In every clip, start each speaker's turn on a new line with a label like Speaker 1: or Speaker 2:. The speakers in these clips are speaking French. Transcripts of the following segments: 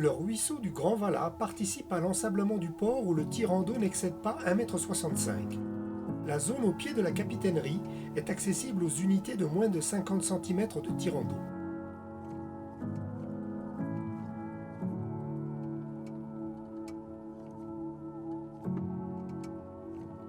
Speaker 1: Le ruisseau du Grand Valat participe à l'ensablement du port où le tirant d'eau n'excède pas 1,65 m. La zone au pied de la capitainerie est accessible aux unités de moins de 50 cm de tirant d'eau.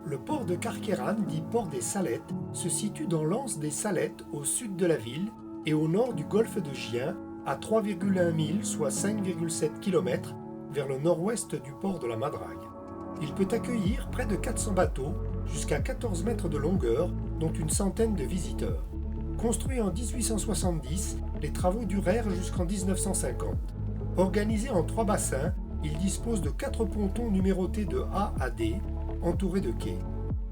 Speaker 1: Le port de Carqueiranne, dit port des Salettes, se situe dans l'anse des Salettes au sud de la ville et au nord du golfe de Gien, à 3,1 milles, soit 5,7 km, vers le nord-ouest du port de la Madrague. Il peut accueillir près de 400 bateaux, jusqu'à 14 mètres de longueur, dont une centaine de visiteurs. Construit en 1870, les travaux durèrent jusqu'en 1950. Organisé en 3 bassins, il dispose de 4 pontons numérotés de A à D, entourés de quais.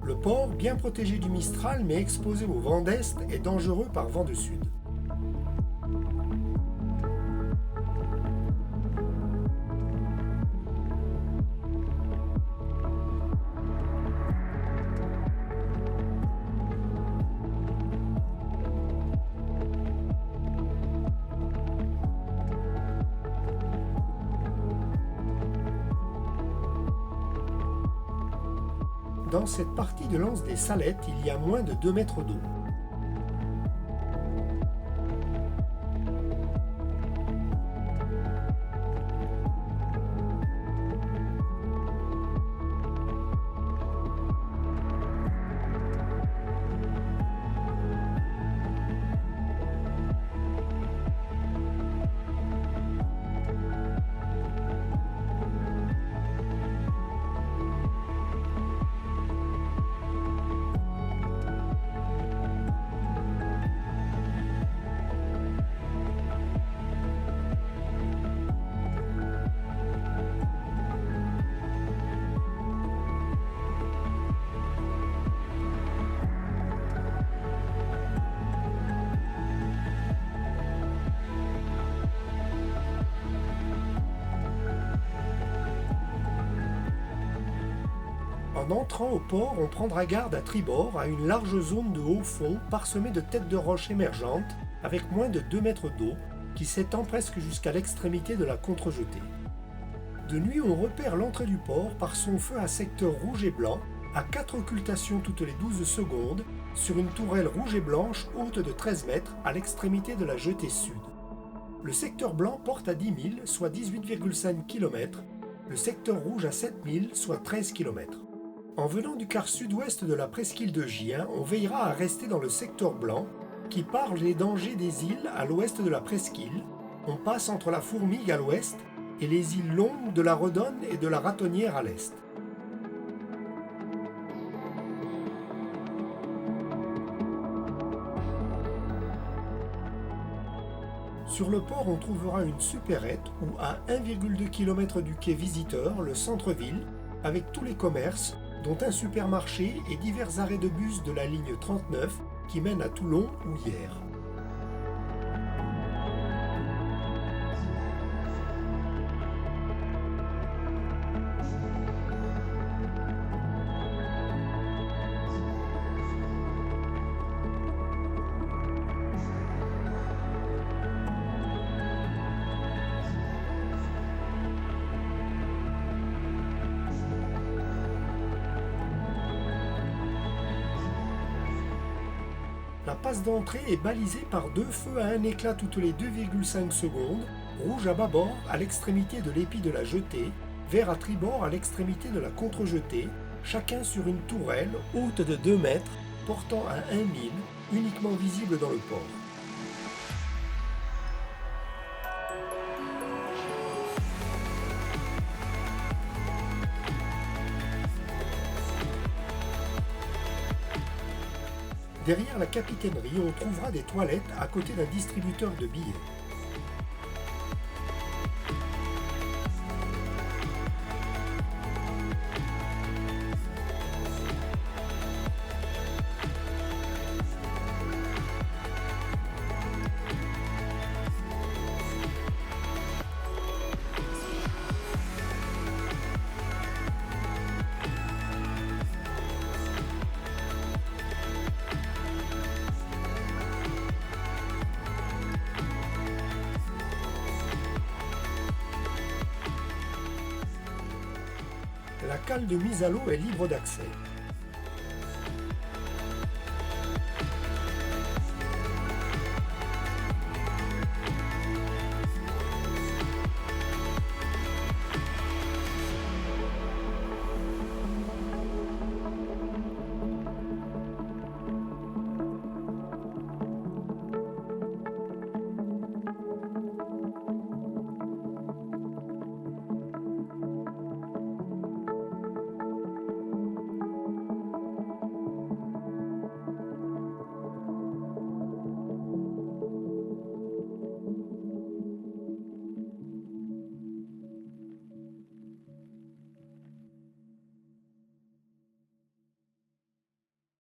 Speaker 1: Le port, bien protégé du Mistral mais exposé au vent d'est, est dangereux par vent de sud. Dans cette partie de l'anse des Salettes, il y a moins de 2 mètres d'eau. En entrant au port, on prendra garde à tribord à une large zone de haut fond parsemée de têtes de roches émergentes avec moins de 2 mètres d'eau qui s'étend presque jusqu'à l'extrémité de la contre-jetée. De nuit, on repère l'entrée du port par son feu à secteur rouge et blanc à 4 occultations toutes les 12 secondes sur une tourelle rouge et blanche haute de 13 mètres à l'extrémité de la jetée sud. Le secteur blanc porte à 10 000, soit 18,5 km, le secteur rouge à 7 000, soit 13 km. En venant du quart sud-ouest de la presqu'île de Gien, on veillera à rester dans le secteur blanc qui parle des dangers des îles à l'ouest de la presqu'île. On passe entre la Fourmigue à l'ouest et les îles Longues de la Redonne et de la Ratonnière à l'est. Sur le port, on trouvera une supérette où, à 1,2 km du quai visiteur, le centre-ville, avec tous les commerces, dont un supermarché et divers arrêts de bus de la ligne 39 qui mène à Toulon ou Hyères. La passe d'entrée est balisée par 2 feux à un éclat toutes les 2,5 secondes, rouge à bâbord à l'extrémité de l'épi de la jetée, vert à tribord à l'extrémité de la contre-jetée, chacun sur une tourelle haute de 2 mètres, portant à 1 mille, uniquement visible dans le port. Derrière la capitainerie, on trouvera des toilettes à côté d'un distributeur de billets. La cale de mise à l'eau est libre d'accès.